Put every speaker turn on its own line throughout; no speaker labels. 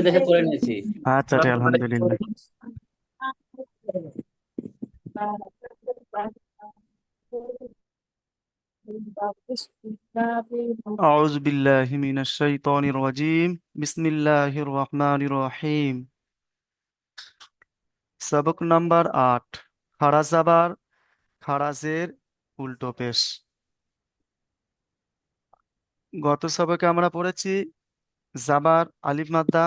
মোবাইলে দেখে পড়ে নিয়েছি।
আচ্ছা ঠিক, আলহামদুলিল্লাহ। আউযু বিল্লাহি মিনাশ শাইতানির রাজিম। বিসমিল্লাহির রহমানির রহিম। সবক নাম্বার 8, খারাজাবার খারাজের উল্টো পেশ। গত সবকে আমরা পড়েছি জাবার আলিফ মাদ্দা,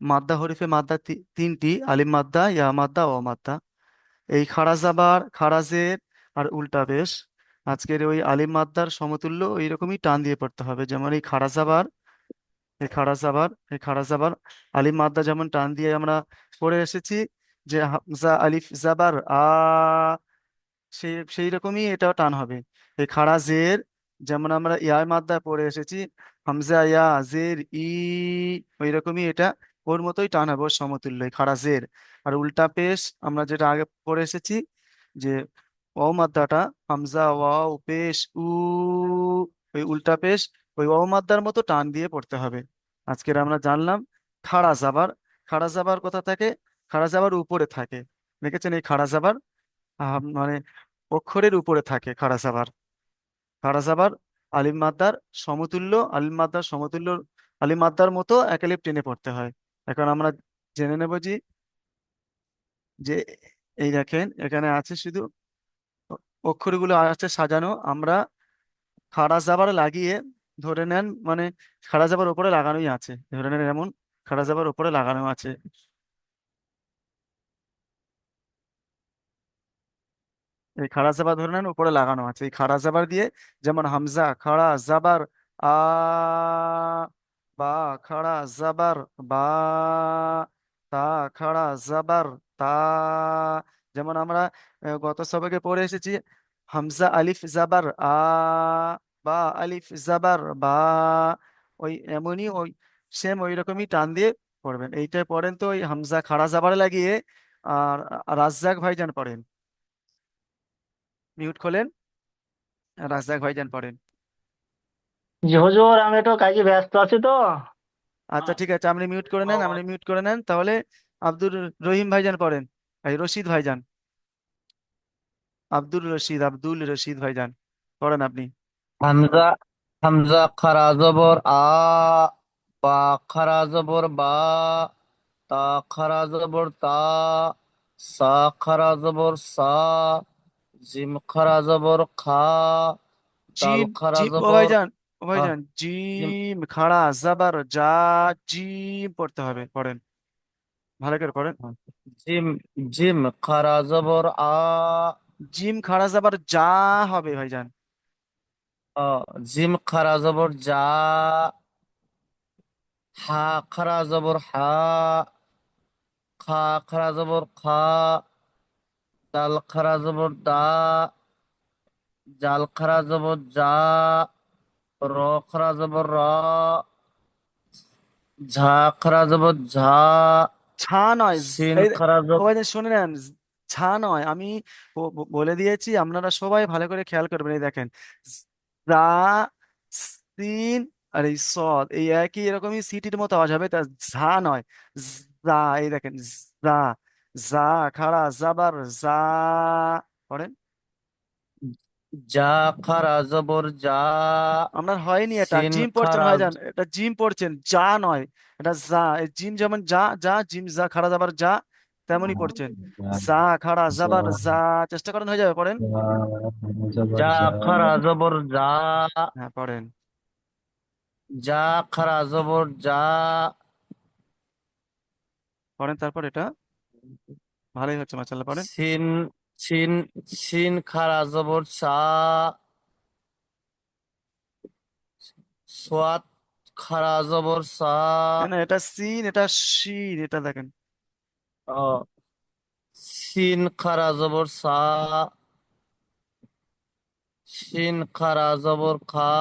মাদ্দা হরিফে মাদ্দা তিনটি, আলিফ মাদ্দা, ইয়া মাদ্দা, ও মাদ্দা। এই খারাজাবার খারাজের আর উল্টা পেশ, আজকের ওই আলিফ মাদ্দার সমতুল্য এইরকমই টান দিয়ে পড়তে হবে। যেমন এই খারাজাবার, এই খাড়া জাবার আলিফ মাদ্দা যেমন টান দিয়ে আমরা পড়ে এসেছি, যে হামজা আলিফ জাবার সেই রকমই এটাও টান হবে। এই খাড়া জের, যেমন আমরা ইয়ার মাদ্দা পড়ে এসেছি, হামজা ইয়া জের ই, ওই রকমই এটা ওর মতোই টান হবে, ওর সমতুল্য এই খাড়া জের। আর উল্টা পেশ আমরা যেটা আগে পড়ে এসেছি, যে ও মাদ্দাটা, হামজা ওয়াও পেশ উ, ওই উল্টা পেশ ওই ও মাদ্দার মতো টান দিয়ে পড়তে হবে। আজকের আমরা জানলাম খাড়া জাবার। খাড়া জাবার কোথা থাকে? খাড়া জাবার উপরে থাকে। দেখেছেন এই খাড়া জাবার মানে অক্ষরের উপরে থাকে খাড়া জাবার। খাড়া জাবার আলিফ মাদ্দার সমতুল্য, আলিফ মাদ্দার সমতুল্য, আলিফ মাদ্দার মতো এক আলিফ টেনে পড়তে হয়। এখন আমরা জেনে নেব যে এই দেখেন এখানে আছে শুধু অক্ষরগুলো আছে সাজানো। আমরা খাড়া জাবার লাগিয়ে ধরে নেন, মানে খাড়া জাবার উপরে লাগানোই আছে, ধরে নেন এমন খাড়া জাবার উপরে লাগানো আছে। এই খাড়া জাবার ধরে নেন উপরে লাগানো আছে, এই খাড়া জাবার দিয়ে, যেমন হামজা খাড়া জাবার আ, বা খাড়া জাবার বা, তা খাড়া জাবার তা। যেমন আমরা গত সবকে পড়ে এসেছি হামজা আলিফ জাবার আ, বা আলিফ জাবার বা, ওই এমনই ওই সেম ওই রকমই টান দিয়ে পড়বেন। এইটাই পড়েন তো ওই হামজা খাড়া জাবার লাগিয়ে। আর রাজ্জাক ভাইজান পড়েন, মিউট খোলেন, রাজ্জাক ভাইজান পড়েন।
জি হুজুর, আমি একটু কাজে ব্যস্ত আছি তো।
আচ্ছা ঠিক আছে, আপনি মিউট করে নেন, আপনি মিউট করে নেন তাহলে। আব্দুর রহিম ভাইজান পড়েন, এই রশিদ ভাইজান, আব্দুল রশিদ ভাইজান পড়েন আপনি।
হামজা হামজা খারা জবর আ, বা খারা জবর বা, তা খারা জবর তা, সা খারা জবর সা, জিম খারা জবর খা, দাল
জিম,
খারা
জিম ও
জবর
ভাইজান, ও
হা,
ভাইজান
জিম
জিম খাড়া জাবার যা, জিম পড়তে হবে, পড়েন ভালো করে পড়েন।
জিম জিম খারা জবর আ,
জিম খাড়া জাবার যা হবে ভাইজান।
আ, জিম খারা জবর যা, হা খারা জবর হা, খা খারা জবর খা, দাল খারা জবর দা, জাল খারা জবর যা, র খারা জবর র, ঝা খারা জবর ঝা,
ছা নয়
সিন
এই,
খারা
ও
জবর
ভাইজান শুনে নেন, ছা নয়, আমি বলে দিয়েছি, আপনারা সবাই ভালো করে খেয়াল করবেন। এই দেখেন রা, সিন, আর এই সদ, এই একই এরকমই সিটির মতো আওয়াজ হবে, তা ঝা নয়, জা। এই দেখেন জা, জা খাড়া জাবার জা, পড়েন।
যা খারা জবর যা,
আপনার হয়নি, এটা
সিন
জিম পড়ছেন
খারা
ভাইজান, এটা জিম পড়ছেন, যা নয়, এটা যা। এই জিম যেমন যা যা, জিম যা খাড়া যাবার যা, তেমনই পড়ছেন। যা খাড়া যাবার যা, চেষ্টা করেন হয়ে যাবে, পড়েন।
যা খারা জবর যা,
হ্যাঁ পড়েন,
যা খারা জবর যা,
পড়েন তারপর এটা ভালোই হচ্ছে মাশাআল্লাহ, পড়েন।
সিন সিন সিন খারা জবর সা, সোয়াত খারা জবর সা,
না না, এটা সিন, এটা শিন, এটা দেখেন।
ও, সিন খারা জবর সা, সিন খারা জবর খা।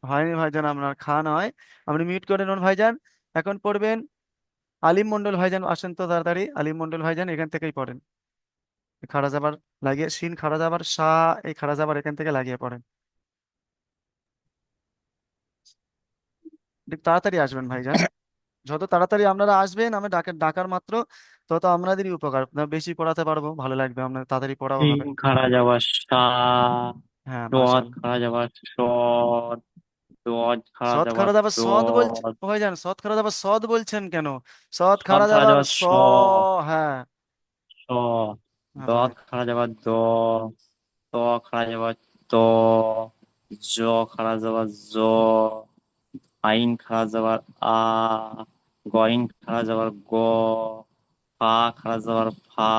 হয়নি ভাইজান, আপনার খান হয়, আপনি মিউট করে নেন ভাইজান। এখন পড়বেন আলিম মন্ডল ভাইজান, আসেন তো তাড়াতাড়ি, আলিম মন্ডল ভাইজান এখান থেকেই পড়েন। খাড়া যাবার লাগিয়ে শিন খাড়া যাবার সা, এই খাড়া যাবার এখান থেকে লাগিয়ে পড়েন, একটু তাড়াতাড়ি আসবেন ভাইজান। যত তাড়াতাড়ি আপনারা আসবেন আমি ডাকার মাত্র তত আপনাদেরই উপকার, বেশি পড়াতে পারবো, ভালো লাগবে, আপনার তাড়াতাড়ি পড়াও
শিন
হবে।
খাড়া যাবার সা,
হ্যাঁ,
দোয়াত
মাশাআল্লাহ।
খাড়া যাবার সদ, দোয়াত খাড়া
সৎ
যাবার
খারা যাবার সদ বলছে
দদ,
ভাইজান, সৎ খারা যাবার সদ বলছেন কেন? সৎ
সদ
খারা
খাড়া
যাবার
যাবার
স।
স,
হ্যাঁ।
স, দত
হ্যাঁ।
খাড়া যাবার দ, ত খাড়া যাবার ত, জ খাড়া যাবার জ, আইন খাড়া যাবার আ, গইন খাড়া যাবার গ, ফা খাড়া যাবার ফা,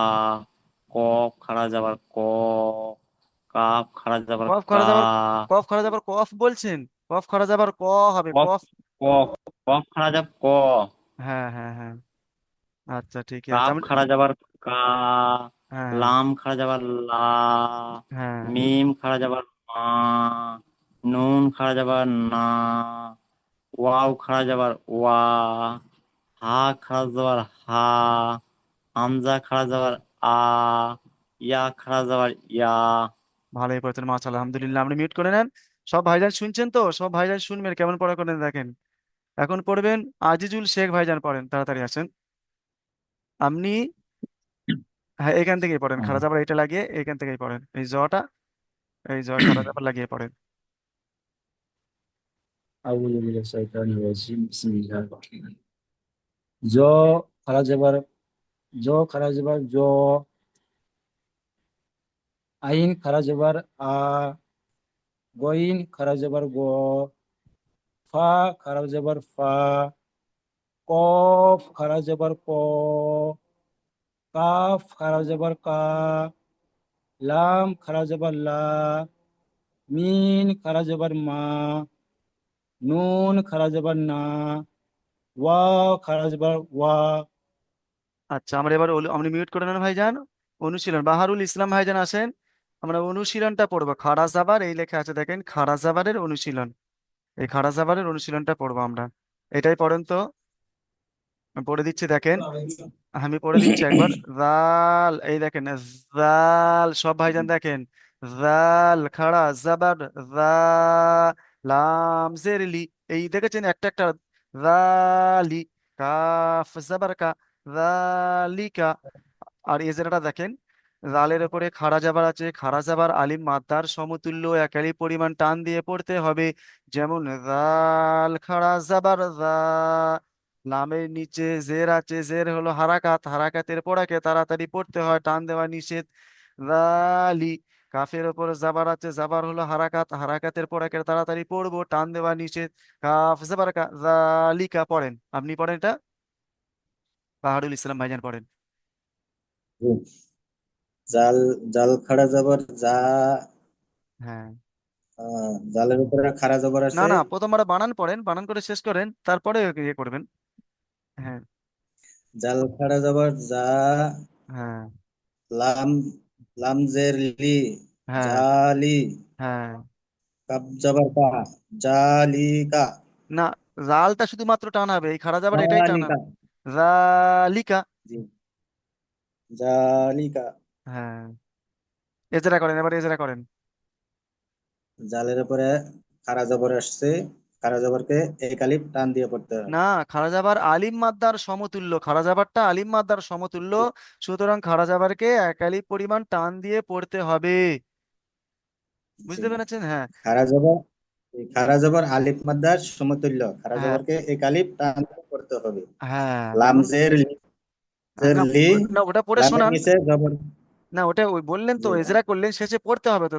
কফ খাড়া যাবার ক, কাফ খাড়া যাবার
কফ
কা,
খারা যাবার, কফ খারা যাবার কফ বলছেন? কফ খারা যাবার ক হবে,
কফ,
কফ।
কফ, কফ খাড়া যাব ক,
হ্যাঁ, হ্যাঁ, হ্যাঁ। আচ্ছা, ঠিকই আছে
কাফ
আমি।
খাড়া যাবার কা,
হ্যাঁ,
লাম খাড়া যাবার লা,
হ্যাঁ।
মিম খাড়া যাবার মা, নুন খাড়া যাবার না, ওয়াও খাড়া যাবার ওয়া, হা খাড়া যাবার হা, হামজা খাড়া যাবার আ, ইয়া খাড়া যাবার ইয়া।
ভালোই পড়েছেন, মাশাআল্লাহ, আলহামদুলিল্লাহ। আপনি মিউট করে নেন। সব ভাইজান শুনছেন তো? সব ভাইজান শুনবেন, কেমন পড়া করেন দেখেন। এখন পড়বেন আজিজুল শেখ ভাইজান, পড়েন তাড়াতাড়ি আসেন আপনি। হ্যাঁ, এখান থেকেই পড়েন, খারা যাবার এটা লাগিয়ে এখান থেকেই পড়েন, এই জটা, এই জ খারা যাবার লাগিয়ে পড়েন।
أعوذ بالله من الشيطان الرجيم بسم الله الرحمن الرحيم জ খারা যাবার জ খারা যাবার জ আইন খারা যাবার আ গইন খারা যাবার গ ফা খারা যাবার ফা কফ খারা যাবার ক কাফ খারা যাবার কা লাম খারা যাবার লা মিন খারা যাবার মা নুন খারা যাবার না ওয়া খারা যাবার ওয়া।
আচ্ছা, আমরা এবার আপনি মিউট করে নেন ভাইজান। অনুশীলন, বাহারুল ইসলাম ভাইজান আসেন। আমরা অনুশীলনটা পড়বো, খাড়া জাবার এই লেখা আছে দেখেন, খাড়া জাবারের অনুশীলন। এই খাড়া জাবারের অনুশীলনটা পড়বো আমরা। এটাই পড়েন তো, আমি পড়ে দিচ্ছি দেখেন। আমি পড়ে দিচ্ছি একবার। জাল, এই দেখেন, জাল, সব ভাইজান দেখেন। জাল খাড়া জাবার জা, লাম জের লি, এই দেখেছেন একটা একটা, জালি, কাফ জাবার কা, জালিকা। আর এই জায়গাটা দেখেন, জালের উপরে খাড়া জাবার আছে, খাড়া জাবার আলিম মাদ্দার সমতুল্য একালি পরিমাণ টান দিয়ে পড়তে হবে। যেমন জাল খাড়া জাবার জা। লামের নিচে জের আছে, জের হলো হারাকাত, হারাকাতের পড়াকে তাড়াতাড়ি পড়তে হয়, টান দেওয়া নিষেধ। জালি, কাফের ওপর জাবার আছে, জাবার হলো হারাকাত, হারাকাতের পড়াকে তাড়াতাড়ি পড়বো, টান দেওয়া নিষেধ। কাফ জাবার কা, জালিকা। পড়েন, আপনি পড়েন এটা, বাহারুল ইসলাম ভাইজান পড়েন।
জাল জাল খাড়া যাবার যা
হ্যাঁ।
জালের উপরে খাড়া যাবার
না
আছে
না, প্রথমবার বানান পড়েন, বানান করে শেষ করেন, তারপরে ইয়ে করবেন। হ্যাঁ।
জাল খাড়া যাবার যা
হ্যাঁ।
লাম লাম জের লি
হ্যাঁ।
জালি
হ্যাঁ।
কাব যাবার কা জালিকা
না, জালটা শুধুমাত্র টান হবে, এই খাড়া যাবার এটাই টান
জালিকা
হবে। জালিকা।
জি জালিকা।
হ্যাঁ। এজরা করেন, এবার এজরা করেন।
জালের উপরে খাড়া জবর আসছে, খাড়া জবরকে এক আলিফ টান দিয়ে পড়তে হয়।
না, খাড়া যাবার আলিম মাদ্দার সমতুল্য, খাড়া যাবারটা আলিম মাদ্দার সমতুল্য, সুতরাং খাড়া যাবারকে একালি পরিমাণ টান দিয়ে পড়তে হবে।
জি
বুঝতে পেরেছেন? হ্যাঁ।
খাড়া জবর, এই খাড়া জবর আলিফ মাদ্দার সমতুল্য, খাড়া
হ্যাঁ।
জবরকে এক আলিফ টান দিয়ে পড়তে হবে।
হ্যাঁ,
লাম
দেখুন।
জের লি জের
না,
লি
না, ওটা পড়ে
লামের
শোনান।
নিচে জবর।
না, ওটা ওই বললেন তো,
জি
এজরা করলেন, শেষে পড়তে হবে তো,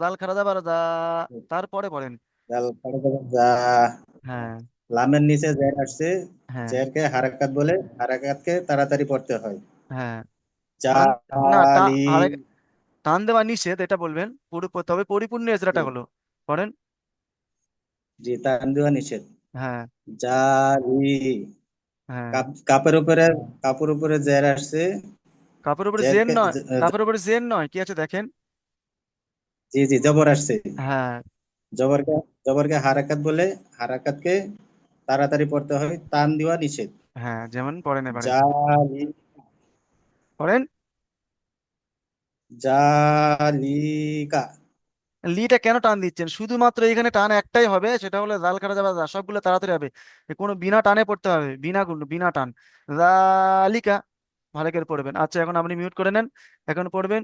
দাল খাড়া যাবার দা, তারপরে পড়েন।
জাল খাড়া জবর যা,
হ্যাঁ।
লামের নিচে জের আসছে,
হ্যাঁ।
জেরকে হারাকাত বলে, হারাকাতকে তাড়াতাড়ি পড়তে হয়।
হ্যাঁ। টান, না
জালি
টান দেওয়া নিষেধ এটা বলবেন পুরো, তবে পরিপূর্ণ এজরাটা হলো। পড়েন।
জি টান দেওয়া নিষেধ।
হ্যাঁ।
জালি
হ্যাঁ।
কাপের উপরে, কাপড় উপরে জের আসছে,
কাপের উপরে জেন
জেরকে
নয়, কাপের উপরে জেন নয়, কি আছে দেখেন।
জি জি জবর আসছে,
হ্যাঁ।
জবরকে, জবরকে হারাকাত বলে, হারাকাতকে তাড়াতাড়ি পড়তে হয়, টান দেওয়া নিষেধ।
হ্যাঁ, যেমন পড়েন এবারে।
জালি
পড়েন।
জালিকা
লিটা কেন টান দিচ্ছেন? শুধুমাত্র এখানে টান একটাই হবে, সেটা হলো জাল খারা যাবা যা, সবগুলো তাড়াতাড়ি হবে। কোনো বিনা টানে পড়তে হবে, বিনা টান। জালিকা, ভালো করে পড়বেন। আচ্ছা, এখন আপনি মিউট করে নেন। এখন পড়বেন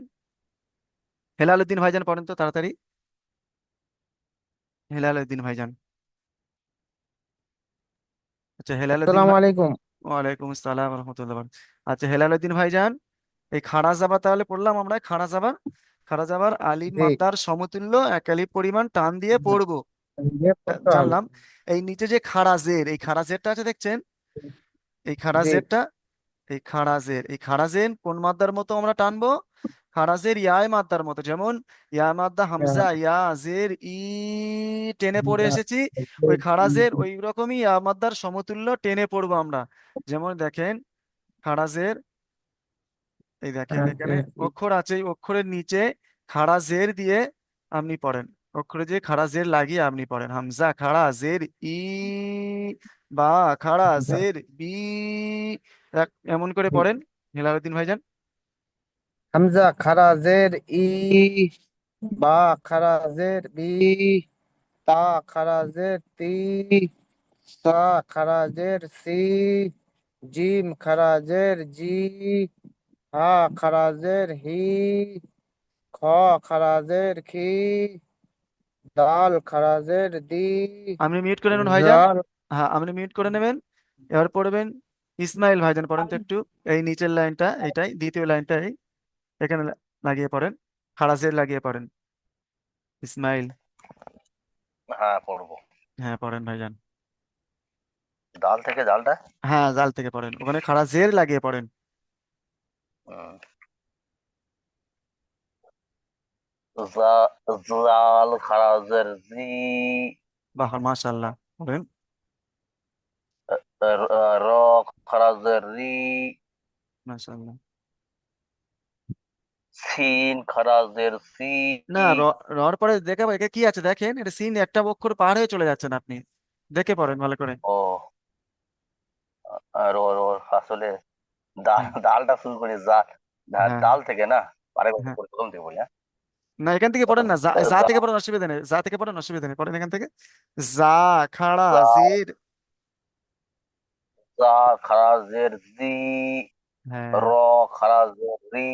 হেলালুদ্দিন ভাইজান, পড়েন তো তাড়াতাড়ি। হেলালুদ্দিন ভাইজান। আচ্ছা, হেলালুদ্দিন
আসসালামু
ভাই।
আলাইকুম।
ওয়ালাইকুম আসসালাম রহমতুল্লাহ। আচ্ছা, হেলালুদ্দিন ভাইজান, এই খাড়া জাবা তাহলে পড়লাম আমরা, খাড়া জাবা। খাড়া জাবার আলিফ
জি।
মাদ্দার সমতুল্য এক আলিফ পরিমাণ টান দিয়ে পড়বো।
দিয়ে পড়তে হবে।
জানলাম। এই নিচে যে খাড়া জের, এই খাড়া জেরটা আছে দেখছেন, এই খাড়া
জি।
জেরটা, এই খাড়া জের কোন মাদ্দার মতো আমরা টানবো? খাড়া জের ইয়ায় মাদ্দার মতো। যেমন ইয়া মাদ্দা হামজা ইয়া জের ই টেনে পড়ে এসেছি, ওই খাড়া জের ওই রকমই ইয়া মাদ্দার সমতুল্য টেনে পড়বো আমরা। যেমন দেখেন, খাড়া জের, এই দেখেন এখানে অক্ষর আছে, এই অক্ষরের নিচে খাড়া জের দিয়ে আপনি পড়েন। অক্ষরে যে খাড়া জের লাগিয়ে আপনি পড়েন, হামজা খাড়া জের ই, বা খাড়া জের বি, এমন করে পড়েন হেলালুদ্দিন ভাইজান।
হামজা খারা জের ই, বা খারা জের বি, তা খারা জের তি, সা খারা জের সি, জিম খারা জের জি, হা খারা জের হি, খ খারা জের খি, দাল খারা জের দি,
আপনি মিউট করে নেবেন ভাইজান।
জাল।
হ্যাঁ, আপনি মিউট করে নেবেন। এবার পড়বেন ইসমাইল ভাইজান, পড়েন তো একটু। এই নিচের লাইনটা, এইটাই দ্বিতীয় লাইনটা, এই এখানে লাগিয়ে পড়েন, খাড়া জের লাগিয়ে পড়েন ইসমাইল।
হ্যাঁ, পড়বো।
হ্যাঁ, পড়েন ভাইজান।
ডাল থেকে জালটা।
হ্যাঁ, জাল থেকে পড়েন, ওখানে খাড়া জের লাগিয়ে পড়েন।
হুম, জাল খারাজের জি,
বাহ, মাশাআল্লাহ, পড়েন।
র খারাজের রি,
মাশাআল্লাহ।
সিন খারাজের সি।
না, রর পরে দেখে একে কি আছে দেখেন, এটা সিন একটা অক্ষর পার হয়ে চলে যাচ্ছেন আপনি, দেখে পড়েন ভালো করে।
ও, আর ওর ওর আসলে ডাল,
হ্যাঁ,
ডালটা শুরু করি জাল,
হ্যাঁ,
ডাল থেকে না, আরেকবার
হ্যাঁ।
প্রথম থেকে বলি। হ্যাঁ,
না, এখান থেকে পড়েন না, যা যা
জা
থেকে পড়েন অসুবিধা নেই, যা থেকে পড়েন অসুবিধা নেই, পড়েন এখান থেকে। যা খাড়া
জা-
জের।
জা খারাজের জি,
হ্যাঁ,
র খারাজের রি,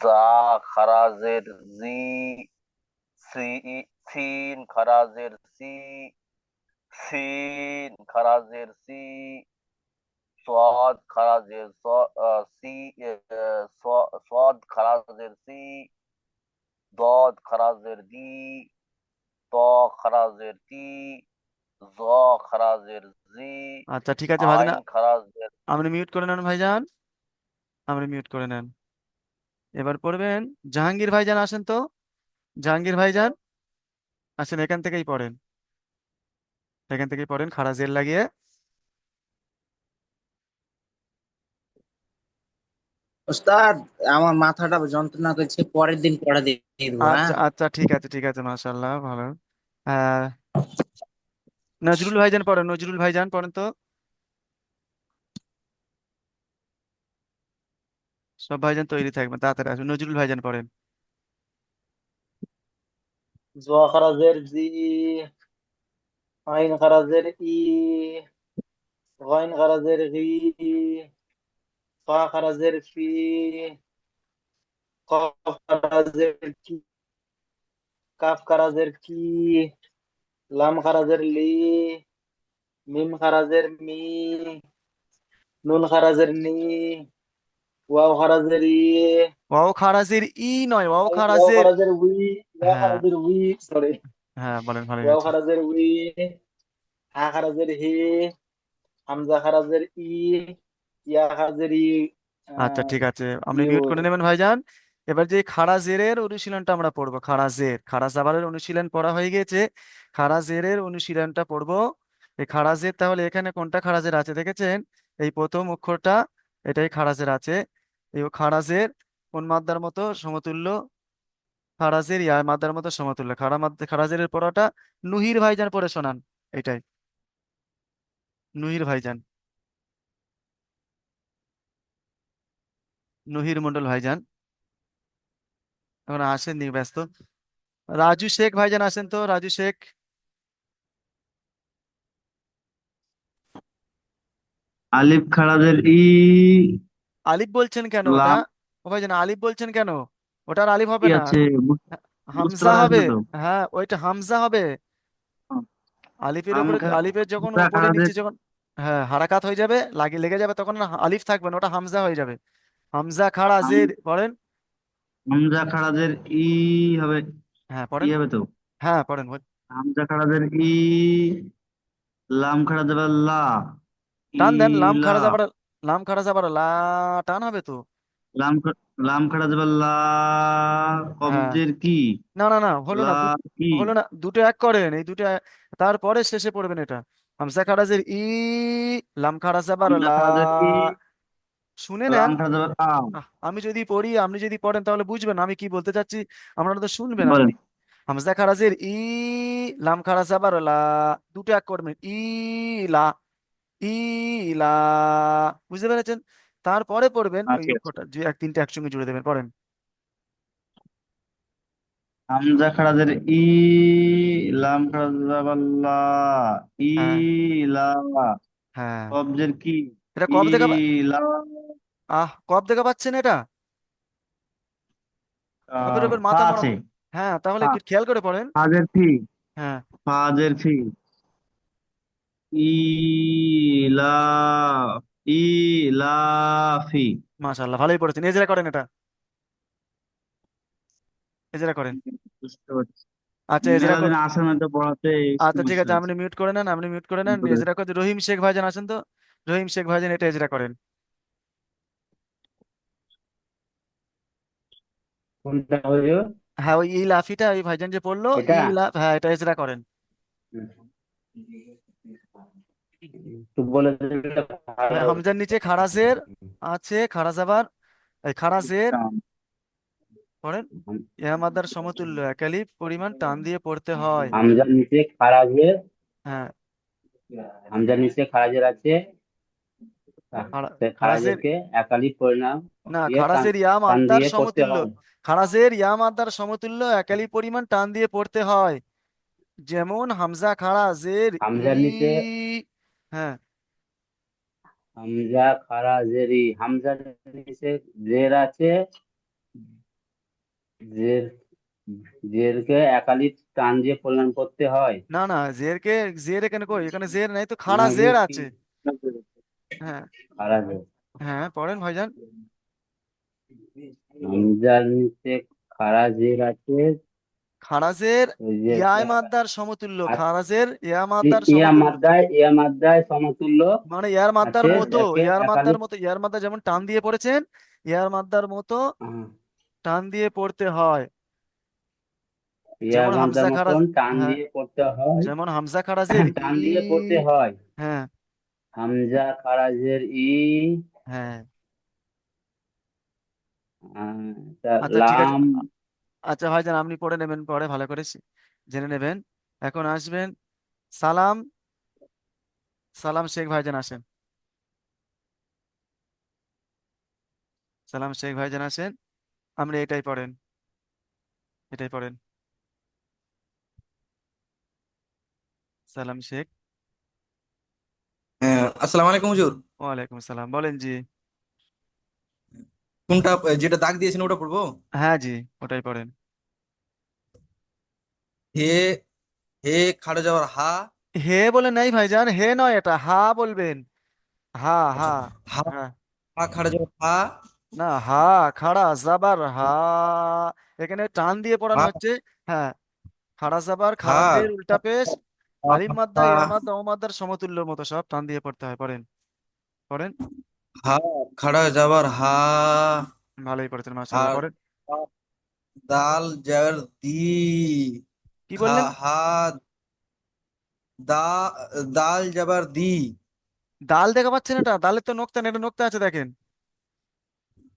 জা খারাজের জি, সি, সিন খারাজের সি, সিন খারাজের সি, সদ খারাজের সি, সদ খারাজের সি, দদ খারাজের দি, ত খারাজের তি, জ খারাজের জি,
আচ্ছা, ঠিক আছে ভাইজান,
আইন খারাজের।
আপনি মিউট করে নেন ভাইজান, আপনি মিউট করে নেন। এবার পড়বেন জাহাঙ্গীর ভাইজান, আসেন তো। জাহাঙ্গীর ভাইজান, আসেন, এখান থেকেই পড়েন, এখান থেকেই পড়েন খাড়া জের লাগিয়ে।
ওস্তাদ, আমার মাথাটা যন্ত্রণা করছে, পরের দিন পড়া দিয়ে দেবো, হ্যাঁ?
আচ্ছা, আচ্ছা, ঠিক আছে, ঠিক আছে, মাশাআল্লাহ, ভালো। আহ নজরুল ভাইজান পড়েন, নজরুল ভাইজান পড়েন তো। সব ভাইজান তৈরি থাকবেন, তাড়াতাড়ি আসুন, নজরুল ভাইজান পড়েন।
জ খারাজের জি, আইন খারাজের ই, গইন খারাজের গি, ফা খারাজের ফি, কফ খারাজের কি, কাফ খারাজের কি, লাম খারাজের লি, মিম খারাজের মি, নুন খারাজের নি, ওয়াও খারাজের ই,
ওয়াও খারাজের ই নয়, ওয়াও
ওয়াও
খারাজের।
খারাজের উই, ওয়া
হ্যাঁ,
খারাজের উই, সরি,
হ্যাঁ, বলেন, ভালো
ওয়াও
হয়েছে।
খারাজের উই, হা খারাজের হি, হামজা খারাজের ই, ইয়া খারাজের ই,
আচ্ছা,
আহ,
ঠিক আছে, আপনি
ইউ।
মিউট করে নেবেন ভাইজান। এবার যে খাড়া জেরের অনুশীলনটা আমরা পড়বো, খাড়া জের, খাড়া জাবারের অনুশীলন পড়া হয়ে গেছে, খাড়া জেরের অনুশীলনটা পড়বো। এই খাড়া জের, তাহলে এখানে কোনটা খাড়া জের আছে দেখেছেন? এই প্রথম অক্ষরটা, এটাই খাড়া জের আছে। এই খাড়া জের কোন মাদ্দার মতো সমতুল্য? খাড়া জের ইয়া মাদ্দার মতো সমতুল্য। খাড়া জেরের পড়াটা নুহির ভাইজান পড়ে শোনান, এটাই, নুহির ভাইজান, নুহির মন্ডল ভাইজান, এখন আসেননি, ব্যস্ত। রাজু শেখ ভাইজান আসেন তো, রাজু শেখ।
আলিফ খারাজের ই,
আলিফ বলছেন কেন ওটা?
লাম
ও ভাইজান আলিফ বলছেন কেন? ওটার আলিফ
কি
হবে না,
আছে বুঝতে
হামজা
পারা
হবে।
যাচ্ছে তো।
হ্যাঁ, ওইটা হামজা হবে। আলিফের
হাম
উপরে,
খা-
আলিফের যখন
হামজা
উপরে নিচে
খারাজের
যখন, হ্যাঁ, হারাকাত হয়ে যাবে, লেগে যাবে, তখন আর আলিফ থাকবে না, ওটা হামজা হয়ে যাবে। হামজা খাড়া
হাম-
জের পড়েন।
হামজা খারাজের ই হবে,
হ্যাঁ
ই
পড়েন।
হবে তো।
হ্যাঁ পড়েন
হামজা খারাজের ই, লাম খারাজ এবার লা,
টান দেন, লাম
ইলা।
খাড়া যাবার, লাম খাড়া যাবার লা, টান হবে তো।
লাম খারাজ এবার লা,
হ্যাঁ,
কবজের কি,
না না না, হলো
লা
না,
কি।
হলো না, দুটো এক করেন, এই দুটো তারপরে শেষে পড়বেন এটা। হামজা খারাজের ই, লাম খাড়া যাবার
হামজা
লা।
খারাজের ই,
শুনে নেন।
লাম খারাজ এবার আ।
আমি যদি পড়ি, আপনি যদি পড়েন, তাহলে বুঝবেন আমি কি বলতে চাচ্ছি, আপনারা তো শুনবেন
বলেন।
আপনি। হামজা খারাজের ই, লাম খাড়া যাবার লা, দুটো এক করবেন, ই লা, ই লা, বুঝতে পেরেছেন? তারপরে পড়বেন ওই
ঠিক আছে।
অক্ষরটা, যে এক তিনটে একসঙ্গে জুড়ে দেবেন, পড়েন।
হামজা খারাজের ই, লাম খারাজ এবার লা,
হ্যাঁ
ইলা।
হ্যাঁ,
কবজের কি,
এটা কব দেখা
ইলা।
কব দেখা পাচ্ছেন এটা? কবের উপর
ফা
মাথা
আছে,
মরামত। হ্যাঁ, তাহলে
ফা,
একটু খেয়াল করে পড়েন।
ফাজের ফি,
হ্যাঁ,
ফাজের ফি, ইলা, ইলাফি।
মাশাআল্লাহ, ভালোই পড়েছেন। এজরা করেন এটা, এজরা করেন।
বুঝতে পারছি।
আচ্ছা, এজরা
মেলাদিন আসামে তো পড়াতে এই
আচ্ছা ঠিক
সমস্যা
আছে, আপনি
আছে।
মিউট করে নেন, আপনি মিউট করে নেন, এজরা করতে রহিম শেখ ভাইজান আছেন তো, রহিম শেখ ভাইজান এটা এজরা করেন।
কোনটা হইলো?
হ্যাঁ, ওই ই লাফিটা ওই ভাইজান যে পড়লো,
এটা
ই লাফ, হ্যাঁ এটা এজরা করেন।
একটু বলে দিলে ভালো হতো।
হামজার নিচে খারাজের আছে, খারাজ আবার, এই খারাজের পড়েন। ইয়া মাদার সমতুল্য একালি পরিমাণ টান দিয়ে পড়তে হয়।
হামজার নিচে খারাজের,
হ্যাঁ,
হামজার নিচে খারাজের আছে,
খারাজের,
খারাজেরকে একালি পরিণাম
না,
দিয়ে টান,
খারাজের ইয়া
টান
মাদ্দার
দিয়ে পড়তে
সমতুল্য,
হয়।
খারাজের ইয়া মাদ্দার সমতুল্য একালি পরিমাণ টান দিয়ে পড়তে হয়। যেমন হামজা খারাজের ই।
হামজার নিচে,
হ্যাঁ,
হামজা খারাজেরই, হামজার নিচে জের আছে, জের, জেরকে একালি টান দিয়ে পরিণাম করতে হয়।
না না, জেরকে, জের এখানে কই, এখানে জের নাই তো, খাড়া
নাকি
জের
কি?
আছে। হ্যাঁ
খারাজের,
হ্যাঁ, পড়েন ভাইজান।
হামজার নিচে খারাজের আছে,
খারাজের
ওই যে
ইয়ায় মাদ্দার সমতুল্য, খারাজের ইয়া মাদ্দার
ইয়া
সমতুল্য,
মাদ্রায়, ইয়া মাদ্রায় সমতুল্য
মানে ইয়ার মাদ্দার
আছে,
মতো,
যাকে
ইয়ার
একালি,
মাদ্দার মতো, ইয়ার মাদ্দা যেমন টান দিয়ে পড়েছেন, ইয়ার মাদ্দার মতো
আহ,
টান দিয়ে পড়তে হয়।
ইয়া
যেমন
মাদ্রার
হামজা খারাজ,
মতন টান
হ্যাঁ,
দিয়ে পড়তে হয়।
যেমন হামজা খারাজের ই।
টান দিয়ে পড়তে হয়।
হ্যাঁ
হামজা খারাজের ই,
হ্যাঁ,
আহ, তা
আচ্ছা ঠিক আছে।
লাম।
আচ্ছা ভাইজান, আপনি পড়ে নেবেন, পরে ভালো করে জেনে নেবেন। এখন আসবেন সালাম, সালাম শেখ ভাইজান আসেন, সালাম শেখ ভাইজান আসেন, আপনি এটাই পড়েন, এটাই পড়েন। সালাম শেখ।
হ্যাঁ, আসসালামু আলাইকুম হুজুর।
ওয়ালাইকুম সালাম, বলেন জি।
কোনটা, যেটা দাগ দিয়েছেন ওটা পড়বো?
হ্যাঁ জি, ওটাই পড়েন।
হে, হে খাড়া যাওয়ার হা।
হে বলে নাই ভাইজান, হে নয়, এটা হা বলবেন। হা হা।
আচ্ছা, হা,
হ্যাঁ,
হা খাড়া যাওয়ার হা।
না, হা খাড়া জাবার হা, এখানে টান দিয়ে পড়ানো
হা,
হচ্ছে। হ্যাঁ, খাড়া জাবার,
হা,
খারাজের উল্টা পেশ, আলিম মাদ্দা
হা,
ইয়া মাদ্দা ও মাদ্দার সমতুল্য মতো সব টান দিয়ে পড়তে হয়, পড়েন, পড়েন।
হা খাড়া যাওয়ার হা।
ভালোই পড়েছেন, মাশাআল্লাহ,
আর
পড়েন।
দাল যাওয়ার দি।
কি
হা,
বললেন?
হা, দা, দাল যাবার দি।
দাল দেখা পাচ্ছেন? এটা দালের তো নোক্তা নেই, এটা নোক্তা আছে দেখেন।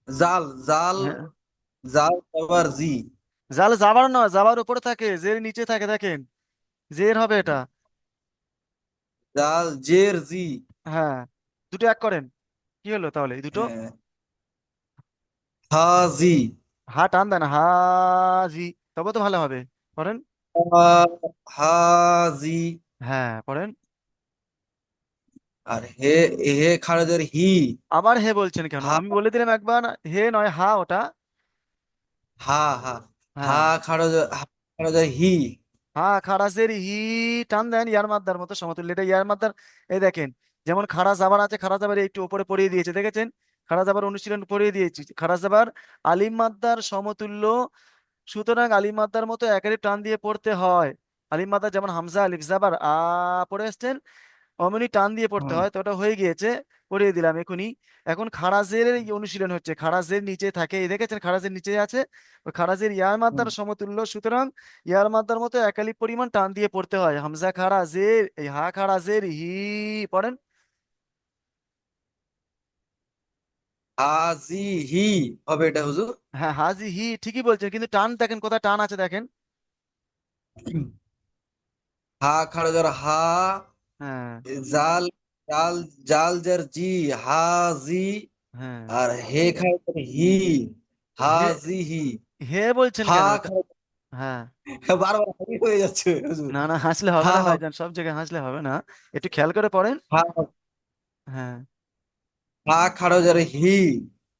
জাল, জাল,
হ্যাঁ,
জাল যাবার জি।
জাল জাবার নয়, জাবার উপরে থাকে, জের নিচে থাকে দেখেন, জের হবে এটা।
জাল জের জি।
হ্যাঁ, দুটো এক করেন, কি হলো তাহলে এই দুটো?
হ্যাঁ, হাজি।
হা টান দেন, হাজি, তবে তো ভালো হবে। পড়েন।
হাজি।
হ্যাঁ পড়েন।
আর হে, হে খারাজের হি।
আবার হে বলছেন কেন?
হা,
আমি বলে দিলাম একবার, হে নয় হা ওটা।
হা, হা। হা
হ্যাঁ,
খারাজের, হা খারাজের হি।
হা খারাজের হি, টান দেন ইয়ার মাদ্দার মতো সমতুল্য, এটা ইয়ার মাদ্দার। এই দেখেন, যেমন খাড়া জাবার আছে, খাড়া জাবার একটু উপরে পড়িয়ে দিয়েছে, দেখেছেন? খাড়া জাবার অনুশীলন পড়িয়ে দিয়েছি, খাড়া জাবার আলিম মাদ্দার সমতুল্য। সুতরাং আলিম মাদ্দার মতো একাধিক টান দিয়ে পড়তে হয়। আলিম মাদ্দার যেমন হামজা আলিফ জাবার পড়ে আসছেন, অমনি টান দিয়ে পড়তে
হুম,
হয়, তো ওটা হয়ে গিয়েছে, পড়িয়ে দিলাম এখনই। এখন খারাজের এই অনুশীলন হচ্ছে, খারাজের নিচে থাকে, এই দেখেছেন খারাজের নিচে আছে, ওই খারাজের ইয়ার
হুম।
মাদ্দার সমতুল্য। সুতরাং ইয়ার মাদ্দার মতো একালিপ পরিমাণ টান দিয়ে পড়তে হয়। হামজা খারাজের এই হা খারাজের হি, পড়েন।
হাজি হি হবে এটা হুজুর।
হ্যাঁ হাজি হি ঠিকই বলছেন, কিন্তু টান দেখেন কোথায় টান আছে দেখেন।
হা খারাজের হা।
হ্যাঁ।
জাল, জাল, জাল জার জি, হাজি।
হ্যাঁ।
আর হে খারাজের হি,
হে,
হাজি হি।
হে বলছেন
হা
কেন?
খারাজ,
হ্যাঁ।
বারবার হাজি হয়ে যাচ্ছে হুজুর।
না না, হাসলে হবে
হা
না
হবে,
ভাইজান, সব জায়গায় হাসলে হবে না, একটু খেয়াল করে পড়েন।
হা হবে।
হ্যাঁ।
হা খারাজের হি।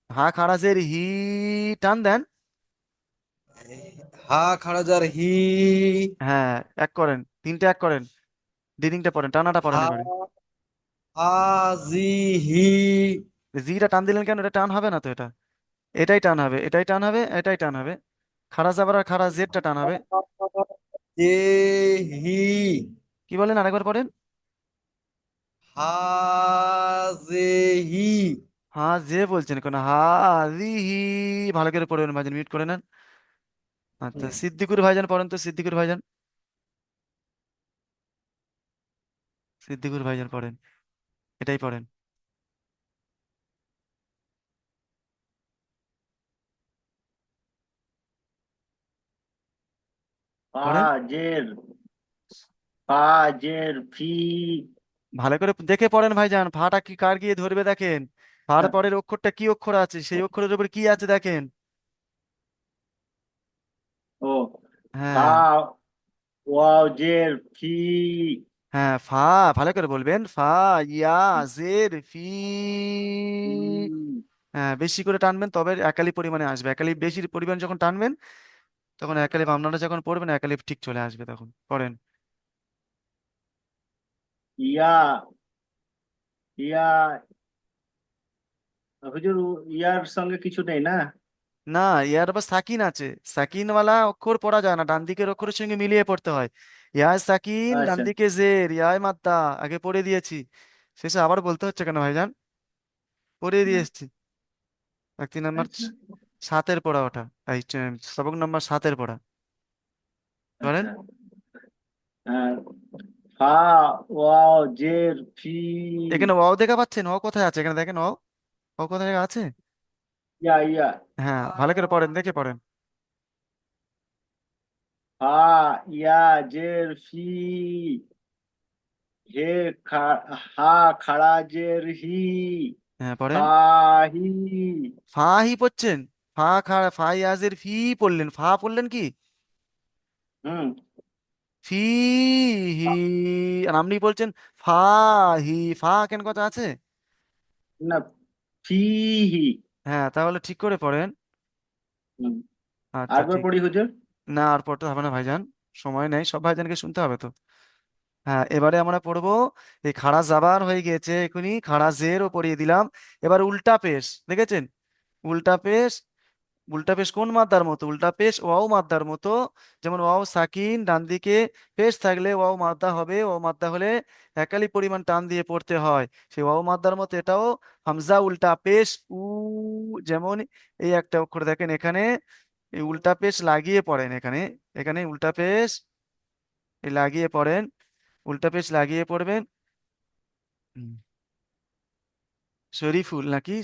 হা খারাজের হি, টান দেন।
হা খারাজের হি।
হ্যাঁ, এক করেন, তিনটে এক করেন, ডিডিংটা পড়েন, টানাটা পড়েন
হা,
এবারে।
হাজি হি।
জিটা টান দিলেন কেন? এটা টান হবে না তো, এটা, এটাই টান হবে, এটাই টান হবে, এটাই টান হবে। খাড়া জাবার আর খাড়া জেডটা টান হবে।
জে হি।
কি বলেন? আরেকবার পড়েন।
হাজেহি।
হ্যাঁ যে বলছেন কেন? হা হি, ভালো করে পড়বেন ভাইজান, মিউট করে নেন। আচ্ছা,
হুম।
সিদ্দিকুর ভাইজান পড়েন তো, সিদ্দিকুর ভাইজান, সিদ্দিকুর ভাইজান পড়েন, এটাই পড়েন, পড়েন।
ফাজের, ফি।
ভালো করে দেখে পড়েন ভাইজান, ফাটা কি কার গিয়ে ধরবে দেখেন, ফার
হ্যাঁ,
পরের অক্ষরটা কি অক্ষর আছে, সেই অক্ষরের উপর কি আছে দেখেন।
ও, ফা,
হ্যাঁ।
ওয়াও জের ফি।
হ্যাঁ ফা, ভালো করে বলবেন, ফা ইয়া জের ফি।
হুম,
হ্যাঁ, বেশি করে টানবেন তবে একালি পরিমাণে আসবে, একালি বেশি পরিমাণ যখন টানবেন, তখন একালি আপনারা যখন পড়বেন একালি ঠিক চলে আসবে, তখন পড়েন।
ইয়া, ইয়া, হুজুর, ইয়ার সঙ্গে কিছু নেই না?
না, ইয়ার আবার সাকিন আছে, সাকিনওয়ালা অক্ষর পড়া যায় না, ডান দিকের অক্ষরের সঙ্গে মিলিয়ে পড়তে হয়। ইয়ায় সাকিন, ডান
আচ্ছা।
দিকে জের, ইয়ায় মাদ্দা, আগে পড়ে দিয়েছি, শেষে আবার বলতে হচ্ছে কেন ভাইজান? পড়িয়ে দিয়ে
হুম,
এসছি। 3 নম্বর
আচ্ছা,
7-এর পড়া ওটা, এই সবক নম্বর 7-এর পড়া, বলেন।
আচ্ছা। হ্যাঁ, ফা, ওয়াও জের ফি।
এখানে ওয়াও দেখা পাচ্ছেন? ও কোথায় আছে এখানে দেখেন, ও, ও কোথায় আছে?
ইয়া, ইয়া।
হ্যাঁ, ভালো করে পড়েন, দেখে পড়েন।
ফা, ইয়া জের ফি। হে, হা খাড়া জের হি।
হ্যাঁ পড়েন।
ফাহি।
ফা হি পড়ছেন? ফা খাড়া, ফা ইয়াজের ফি পড়লেন, ফা পড়লেন কি?
হুম।
ফি হি, আর আপনি বলছেন ফা হি, ফা কেন কথা আছে?
না, ফিহি।
হ্যাঁ, তাহলে ঠিক করে পড়েন।
হুম।
আচ্ছা
আরেকবার
ঠিক।
পড়ি হুজুর।
না আর পড়তে হবে না ভাইজান, সময় নেই, সব ভাইজানকে শুনতে হবে তো। হ্যাঁ, এবারে আমরা পড়বো, এই খাড়া জাবার হয়ে গিয়েছে এখনই, খাড়া জেরও পড়িয়ে দিলাম। এবার উল্টা পেশ, দেখেছেন? উল্টা পেশ, উল্টা পেশ কোন মাদ্দার মতো? উল্টা পেশ ওয়াও মাদ্দার মতো। যেমন ওয়াও সাকিন, ডান দিকে পেশ থাকলে ওয়াও মাদ্দা হবে, ওয়াও মাদ্দা হলে একালি পরিমাণ টান দিয়ে পড়তে হয়, সেই ওয়াও মাদ্দার মতো এটাও হামজা উল্টা পেশ উ। যেমন এই একটা অক্ষর দেখেন এখানে, এই উল্টা পেশ লাগিয়ে পড়েন এখানে, এখানে উল্টা পেশ এই লাগিয়ে পড়েন, উল্টা পেশ লাগিয়ে পড়বেন। হুম, শরীফুল নাকি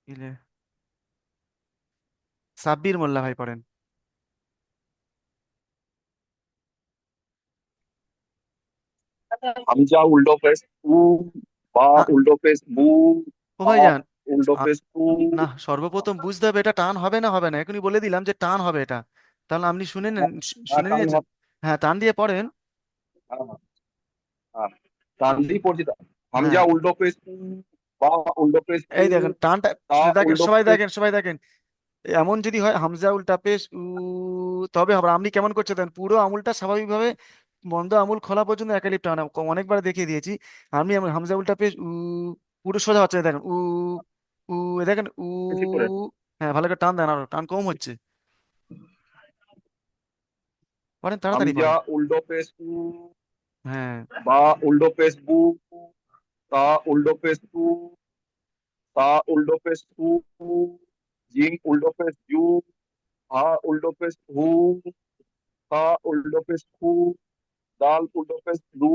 ইলে, সাব্বির মোল্লা ভাই পড়েন।
হামজা উল্টো পেশ উ, বা
আ-
উল্টো পেশ বু,
ও
আ
ভাইজান,
উল্টো
আ-
পেশ টু।
না, সর্বপ্রথম বুঝতে হবে এটা টান হবে না, হবে না, এখনই বলে দিলাম যে টান হবে এটা। তাহলে আপনি শুনে নেন,
হ্যাঁ,
শুনে
টান
নিয়েছেন?
হবে।
হ্যাঁ, টান দিয়ে পড়েন।
হ্যাঁ, হ্যাঁ, টান দিয়ে পড়ছি তা। হামজা
হ্যাঁ,
উল্টো পেশ টু, বা উল্টো পেশ টু,
এই দেখেন টানটা,
তা
দেখেন
উল্টো
সবাই,
পেশ।
দেখেন সবাই দেখেন, এমন যদি হয় হামজা উল্টা পেশ উ, তবে হবে। আপনি কেমন করছে দেন, পুরো আঙুলটা স্বাভাবিকভাবে বন্ধ আঙুল খোলা পর্যন্ত একালিপ টানা, অনেকবার দেখিয়ে দিয়েছি। আমি হামজা উল্টা পেশ পুরো সোজা হচ্ছে, দেখেন উ, এ দেখেন
বেশি করে
হ্যাঁ, ভালো করে টান দেন, আরো টান কম হচ্ছে। পড়েন, তাড়াতাড়ি
হামজা
পড়েন।
উল্টো পেশ টু,
হ্যাঁ,
বা উল্টো পেশ বু, তা উল্টো পেশ টু, তা উল্টো পেশ টু, জিম উল্টো পেশ জু, হা উল্টো পেশ হু, তা উল্টো পেশ হু, দাল উল্টো পেশ দু,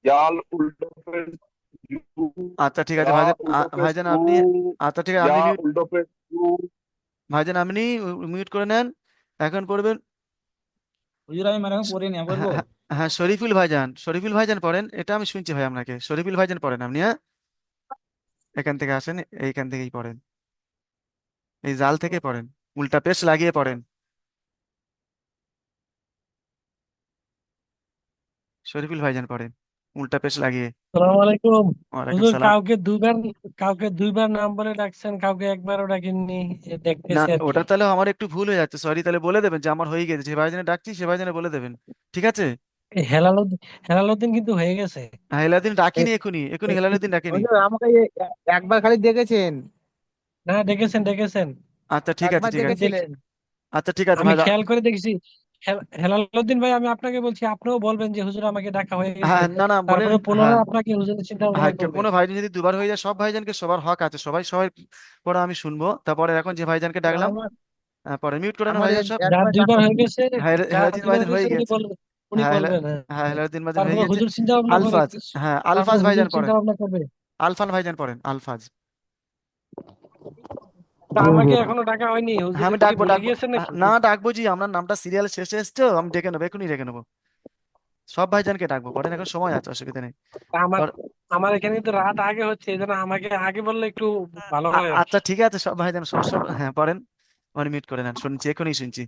জাল উল্টো পেশ জু,
আচ্ছা ঠিক আছে
রা
ভাইজান,
উল্টো পেশ
ভাইজান
রু,
আপনি, আচ্ছা ঠিক আছে
ইয়া
আপনি মিউট,
উল্টো পেশ জু।
ভাইজান আপনি মিউট করে নেন। এখন পড়বেন।
হুজুর আমি মানে এখন পড়ে নিয়ে
হ্যাঁ,
বলবো।
হ্যাঁ, হ্যাঁ, শরীফুল ভাইজান, শরীফুল ভাইজান পড়েন, এটা আমি শুনছি ভাই আপনাকে। শরীফুল ভাইজান পড়েন আপনি, হ্যাঁ, এখান থেকে আসেন, এইখান থেকেই পড়েন, এই জাল থেকে পড়েন, উল্টা পেশ লাগিয়ে পড়েন। শরীফুল ভাইজান পড়েন, উল্টা পেশ লাগিয়ে।
সালাম আলাইকুম।
ওয়ালাইকুম
হুজুর
সালাম।
কাউকে দুইবার নাম বলে ডাকছেন, কাউকে একবারও ডাকেননি,
না,
দেখতেছি আর কি।
ওটা তাহলে আমার একটু ভুল হয়ে যাচ্ছে, সরি, তাহলে বলে দেবেন যে আমার হয়ে গেছে, যে ভাইজানে ডাকছি সে ভাইজানে বলে দেবেন, ঠিক আছে?
এই হেলালুদ্দিন কিন্তু হয়ে গেছে।
হ্যাঁ, হেলালুদ্দিন ডাকিনি,
এ-
এখুনি এখুনি হেলালুদ্দিন ডাকিনি।
হুজুর আমাকে একবার খালি দেখেছেন,
না, ডেকেছেন ডেকেছেন।
আচ্ছা ঠিক আছে,
একবার
ঠিক
আমি
আছে,
দেখছি,
দেখেছিলেন।
আচ্ছা ঠিক আছে
আমি
ভাই।
খেয়াল করে দেখছি। হেলালুদ্দিন ভাই, আমি আপনাকে বলছি, আপনিও বলবেন যে হুজুর আমাকে ডাকা হয়ে গেছে।
হ্যাঁ, না না বলে,
তারপরে
হ্যাঁ,
পুনরায় আপনাকে হুজুরের চিন্তা
হ্যাঁ,
ভাবনা করবে।
কোনো ভাইজান যদি দুবার হয়ে যায়, সব ভাইজানকে সবার হক আছে, সবাই সবাই পড়া আমি শুনবো। তারপরে এখন যে ভাইজানকে
না,
ডাকলাম, পরে মিউট করে নেন
আমার
ভাইজান সব।
যার
একবার
দুইবার
ডাকা।
হয়ে গেছে,
হ্যাঁ,
যার
হেলালুদ্দিন
দুইবার
ভাইজান
হয়ে
হয়ে
গেছে উনি
গেছে।
বলবেন, উনি
হ্যাঁ,
বলবেন, হ্যাঁ।
হ্যাঁ, হেলালুদ্দিন ভাইজান হয়ে
তারপরে
গেছে।
হুজুর চিন্তা ভাবনা করে।
আলফাজ, হ্যাঁ,
তারপরে
আলফাজ
হুজুর
ভাইজান
চিন্তা
পড়েন,
ভাবনা করবে।
আলফান ভাইজান পড়েন, আলফাজ।
তা আমাকে এখনো ডাকা হয়নি,
হ্যাঁ,
হুজুর
আমি
কি
ডাকবো
ভুলে
ডাকবো,
গিয়েছেন নাকি?
না ডাকবো জি, আপনার নামটা সিরিয়াল শেষে এসছে, আমি ডেকে নেবো, এখনই ডেকে নেবো। সব ভাইজানকে ডাকবো, পড়েন, এখন সময় আছে, অসুবিধা নেই।
তা আমার
পর-
আমার এখানে তো রাত আগে হচ্ছে, এই জন্য আমাকে আগে বললে একটু ভালো হয় আর কি।
আচ্ছা ঠিক আছে, সব ভাইজান সব সব, হ্যাঁ পড়েন, মানে মিউট করে নেন, শুনছি, এখনই শুনছি।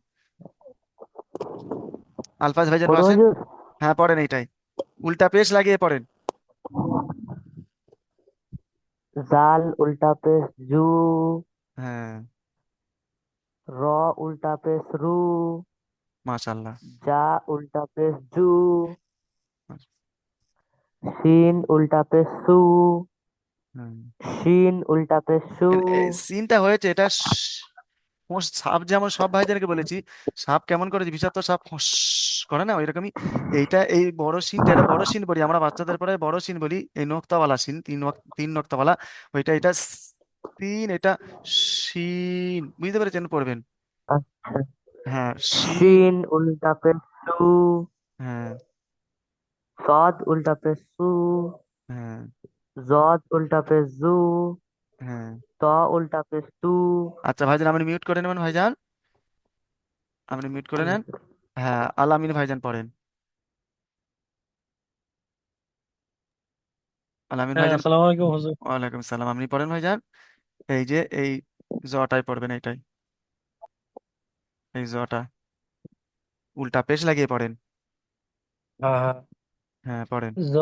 আলফাজ ভাইজান
পড়ো
বসেন।
হুজুর।
হ্যাঁ, পড়েন এইটাই, উল্টা পেশ লাগিয়ে পড়েন।
জাল উল্টা পেশ জু,
হ্যাঁ,
র উল্টা পেশ রু,
মাশাল্লাহ।
জা উল্টা পেশ জু, শিন উল্টা পেশ সু,
হুম।
শিন উল্টা পেশ সু।
এই সিনটা হয়েছে এটা সাপ, যেমন সব ভাইদেরকে বলেছি, সাপ কেমন করে বিষাক্ত সাপ ফস করে না, ওইরকমই এইটা, এই বড় সিনটা, এটা বড় সিন বলি আমরা বাচ্চাদের পরে, বড় সিন বলি, এই নোক্তাওয়ালা সিন, তিন নোক্তাওয়ালা, ওইটা, এটা সিন, এটা শিন, বুঝতে পেরেছেন? পড়বেন।
আচ্ছা।
হ্যাঁ,
শিন উল্টা পেশ সু,
হ্যাঁ,
সদ উল্টা পেশ সু,
হ্যাঁ,
জদ উল্টা পেশ জু,
হ্যাঁ।
ত উল্টা পেশ তু।
আচ্ছা ভাইজান, আপনি মিউট করে নেবেন ভাইজান, আপনি মিউট করে নেন। হ্যাঁ, আলামিন ভাইজান পড়েন, আলামিন
হ্যাঁ,
ভাইজান।
আসসালামু আলাইকুম হুজুর।
ওয়ালাইকুম সালাম, আপনি পড়েন ভাইজান। এই যে এই জটাই পড়বেন, এইটাই, এই জটা উল্টা পেশ লাগিয়ে পড়েন।
হ্যাঁ হ্যাঁ।
হ্যাঁ, পড়েন।
জ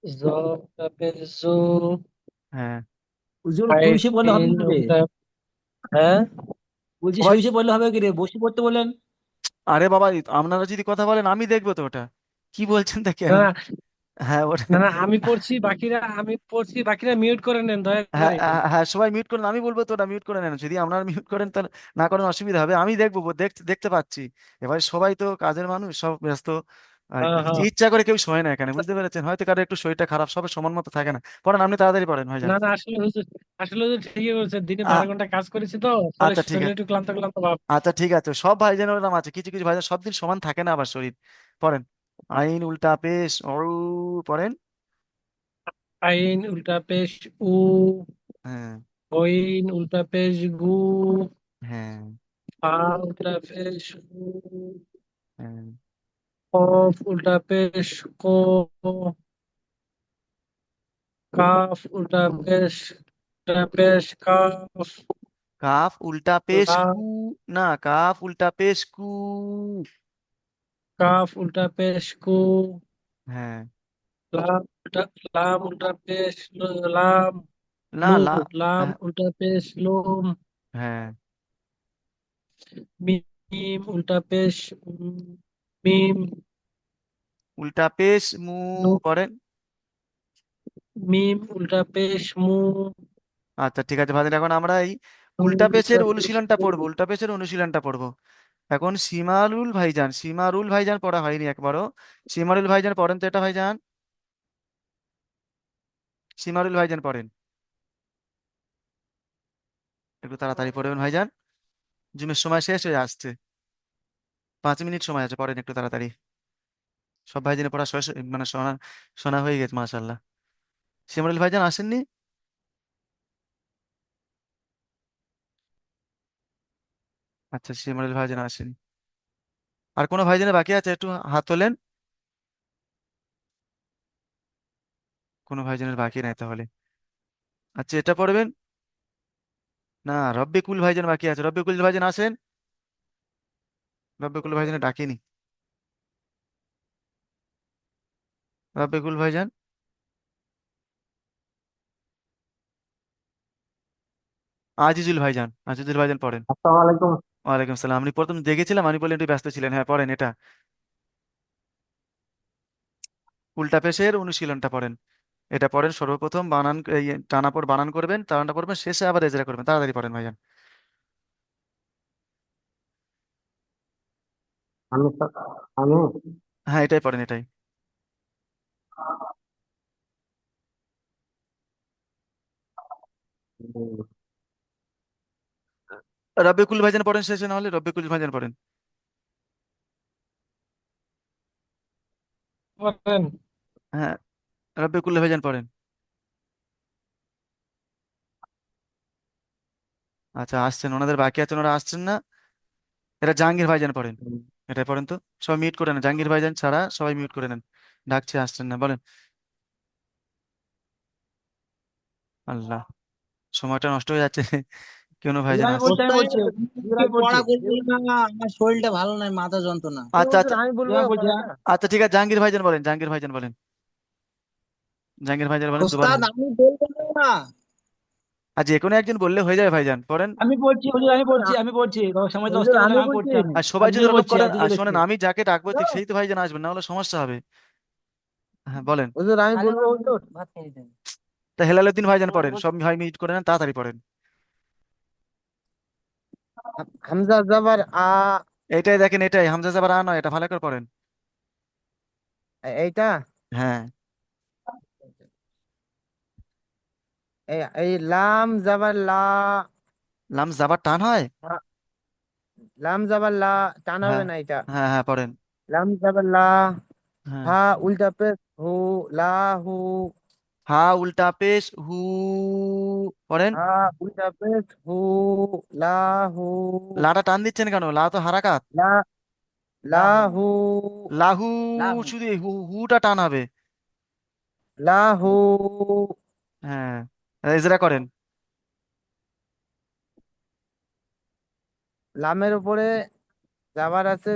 জ তারপরে জু,
হ্যাঁ,
হুজুর
আইন
শুইছে বললে হবে কি রে?
উল্টা। হ্যাঁ,
বলছি
সবাই,
শুইছে বললে হবে কি রে? বসে পড়তে বলেন।
আরে বাবা, আপনারা যদি কথা বলেন আমি দেখবো তো ওটা, কি বলছেন দেখেন।
না না,
হ্যাঁ, ওটা,
না না, আমি পড়ছি, বাকিরা মিউট করে নেন দয়া
হ্যাঁ,
করে।
হ্যাঁ, হ্যাঁ, সবাই মিউট করেন, আমি বলবো তো ওটা মিউট করে নেন, যদি আপনারা মিউট করেন তাহলে, না করেন অসুবিধা হবে, আমি দেখবো, দেখতে দেখতে পাচ্ছি। এবার সবাই তো কাজের মানুষ, সব ব্যস্ত,
হ্যাঁ হ্যাঁ।
ইচ্ছা করে কেউ শোয় না এখানে, বুঝতে পেরেছেন? হয়তো কারো একটু শরীরটা খারাপ, সবার সমান মতো থাকে না। পড়েন, আপনি তাড়াতাড়ি পড়েন ভাইজান।
না না, আসলে হুজুর ঠিকই বলছেন, দিনে 12 ঘন্টা কাজ করেছি তো, ফলে
আচ্ছা ঠিক
শরীরে
আছে,
একটু ক্লান্ত ক্লান্ত ভাব।
আচ্ছা ঠিক আছে, সব ভাইজানের ওরকম আছে, কিছু কিছু ভাইজান সব দিন সমান থাকে না আবার শরীর। পড়েন, আইন উল্টা পেশ অরু, পড়েন।
আইন উল্টা পেশ উ,
হ্যাঁ,
হইন উল্টা পেশ গু,
হ্যাঁ,
ফা উল্টা পেশ উ,
হ্যাঁ,
কফ উল্টা পেশ কো, কাফ উল্টা পেশ উল্টা পেশ কাফ,
কাফ উল্টা পেশ
লাম,
কু, না কাফ উল্টা পেশ কু।
কাফ উল্টা পেশ কু,
হ্যাঁ,
লাম উল্টা, লাম উল্টা পেশ লাম,
না
নু,
লা,
লাম
হ্যাঁ,
উল্টা পেশ লুম,
হ্যাঁ,
মিম উল্টা পেশ মিম,
উল্টা পেশ মু
নু,
পড়েন।
মিম উল্টা পেশ মু,
আচ্ছা ঠিক আছে ভাই, এখন আমরা এই
নুন
উল্টা পেশের
উল্টা পেশ
অনুশীলনটা
নু।
পড়বো, উল্টা পেশের অনুশীলনটা পড়বো। এখন সিমারুল ভাইজান, সিমারুল ভাইজান পড়া হয়নি একবারও। সিমারুল ভাইজান পড়েন তো এটা ভাইজান, সিমারুল ভাইজান পড়েন, একটু তাড়াতাড়ি পড়বেন ভাইজান, জুমের সময় শেষ হয়ে আসছে, 5 মিনিট সময় আছে, পড়েন একটু তাড়াতাড়ি। সব ভাইজানের পড়া শেষ, মানে শোনা শোনা হয়ে গেছে মাশাল্লাহ। সিমারুল ভাইজান আসেননি? আচ্ছা সিমারুল ভাইজান আসেনি। আর কোনো ভাইজানের বাকি আছে একটু হাত তোলেন, কোনো ভাইজানের বাকি নাই তাহলে। আচ্ছা এটা পড়বেন, না রব্বিকুল ভাইজান বাকি আছে, রব্বিকুল ভাইজান আসেন, রব্বিকুল ভাইজান ডাকিনি, রব্বিকুল ভাইজান। আজিজুল ভাইজান, আজিজুল ভাইজান পড়েন।
আসসালামু আলাইকুম।
ওয়ালাইকুম সালাম, আপনি প্রথম দেখেছিলাম, আমি বললেন একটু ব্যস্ত ছিলেন, হ্যাঁ পড়েন এটা, উল্টা পেশের অনুশীলনটা পড়েন। এটা পড়েন সর্বপ্রথম বানান, এই টানা পর বানান করবেন, টানাটা পড়বেন, শেষে আবার এজরা করবেন, তাড়াতাড়ি পড়েন ভাইজান।
আমি আমি
হ্যাঁ এটাই পড়েন এটাই। রব্বিকুল ভাইজান পড়েন শেষে, না হলে রব্বিকুল ভাইজান পড়েন।
বলেন।
হ্যাঁ রব্বিকুল ভাইজান পড়েন। আচ্ছা আসছেন, ওনাদের বাকি আছেন, ওরা আসছেন না। এটা জাহাঙ্গীর ভাইজান পড়েন, এটাই পড়েন তো। সবাই মিউট করে নেন, জাহাঙ্গীর ভাইজান ছাড়া সবাই মিউট করে নেন, ডাকছে আসছেন না, বলেন। আল্লাহ, সময়টা নষ্ট হয়ে যাচ্ছে, কেন
হুজুর
ভাইজান
আমি
আসছে।
বলছি, আমি
ওস্তাদ
বলছি, হুজুর
কি
আমি বলছি,
পড়া করবো না, আমার শরীরটা ভালো নাই, মাথা যন্ত্রণা।
আচ্ছা
হুজুর
আচ্ছা,
আমি
হুজুর
বলবো
আমি বলছি, হ্যাঁ?
পড়াটা।
আচ্ছা ঠিক আছে, জাহাঙ্গীর ভাইজান বলেন, জাহাঙ্গীর ভাইজান বলেন, জাহাঙ্গীর ভাইজান বলেন দুবার
ওস্তাদ
হলো।
আমি বলবো না।
আর যে কোনো একজন বললে হয়ে যাবে ভাইজান, পড়েন।
আমি বলছি হুজুর, আমি
হুজুর
বলছি, আমি বলছি, সময় নষ্ট
হুজুর
করছেন,
আমি
আমি
বলছি।
পড়ছি, আমি
আর সবাই
আমি
যদি
নিজে
ওরকম
বলছি,
করেন,
আর
আর
দুটো দেখছি।
শোনেন আমি যাকে ডাকবো ঠিক সেই তো ভাইজান আসবেন, না হলে সমস্যা হবে। হ্যাঁ বলেন।
হুজুর আমি বলবো হুজুর।
তা হেলালুদ্দিন ভাইজান পড়েন, সব ভাই মিট করে নেন, তাড়াতাড়ি পড়েন।
হামজা জবর আ।
এটাই দেখেন, এটাই হামজা যাবার আ নয়, এটা ভালো করে পড়েন।
এইটা।
হ্যাঁ,
এই লাম জবর লা।
লাম যাবার টান হয়।
হা- লাম জবর লা। টান হবে
হ্যাঁ
না এটা।
হ্যাঁ হ্যাঁ পড়েন।
লাম জবর লা।
হ্যাঁ,
হা উল্টা পেশ হু। লা হু।
হা উল্টা পেশ হু, পড়েন।
হা উল্টা পেশ হু। লা হু।
লাটা টান দিচ্ছেন কেন, লা তো হারাকাত।
লা লা হু।
লাহু,
লাহু।
শুধু এই হুটা টান হবে।
লা হু।
হ্যাঁ, এজরা করেন।
লামের উপরে জাবার আছে,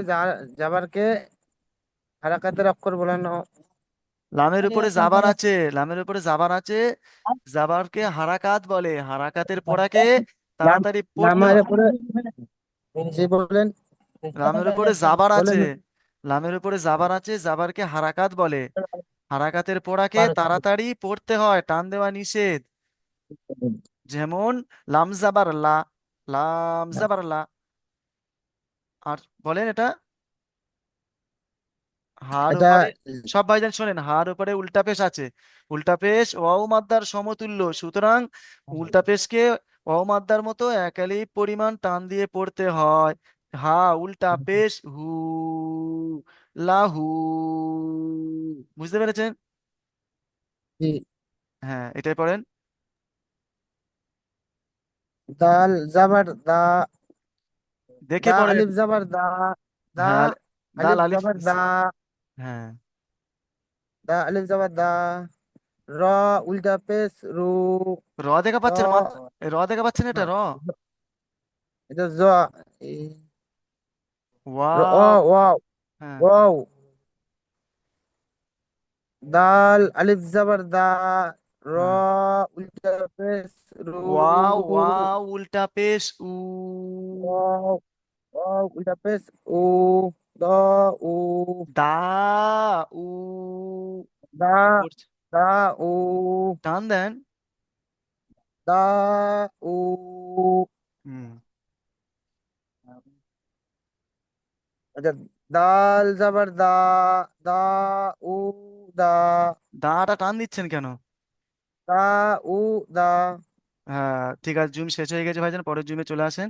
জাবারকে হারাকাতের অক্ষর বলানো।
লামের উপরে জাবার আছে, লামের উপরে জাবার আছে, জাবারকে হারাকাত বলে, হারাকাতের পড়াকে
লাম
তাড়াতাড়ি পড়তে
লামের
হয়।
উপরে। জি বলেন।
লামের উপরে জাবার আছে,
বলেন।
লামের উপরে জাবার আছে, জাবারকে হারাকাত বলে, হারাকাতের পড়াকে তাড়াতাড়ি পড়তে হয়, টান দেওয়া নিষেধ। যেমন লাম জাবার লা, লাম জাবার লা। আর বলেন এটা, হার
এটা
উপরে, সব ভাইজান শোনেন, হার উপরে উল্টা পেশ আছে, উল্টা পেশ ওয়াও মাদ্দার সমতুল্য, সুতরাং উল্টা পেশকে ওয়াও মাদ্দার মতো এক আলিফ পরিমাণ টান দিয়ে পড়তে হয়। হা উল্টা পেশ হু, লাহু, বুঝতে পেরেছেন?
জি।
হ্যাঁ এটাই পড়েন।
দাল জাবার দা।
দেখে
দা
পড়েন।
আলিফ জাবার দা। দা
হ্যাঁ দাল
আলিফ
আলিফ,
জাবার দা।
হ্যাঁ
দা আলিফ জাবার দা। র উল্টা পেশ রু।
র দেখা
র
পাচ্ছেন র দেখা পাচ্ছেন, এটা
হ্যাঁ,
র।
এটা জ এ, ও
ওয়াও।
ওয়াও
হ্যাঁ।
ওয়াও। দাল আলিফ জবর দা। র
হ্যাঁ।
উল্টা পেশ রু।
ওয়াও ওয়াও উল্টা পেশ উ।
ওয়াও ওয়াও উল্টা পেশ উ। দ উ।
দা উ।
দা
পড়ছে।
দা উ।
টান দেন।
দা উ।
হুম।
আচ্ছা, দাল জবর দা। দা উ। দা।
দাটা টান দিচ্ছেন কেন?
দা উ। দা।
হ্যাঁ ঠিক আছে, জুম শেষ হয়ে গেছে ভাইজান, পরের জুমে চলে আসেন।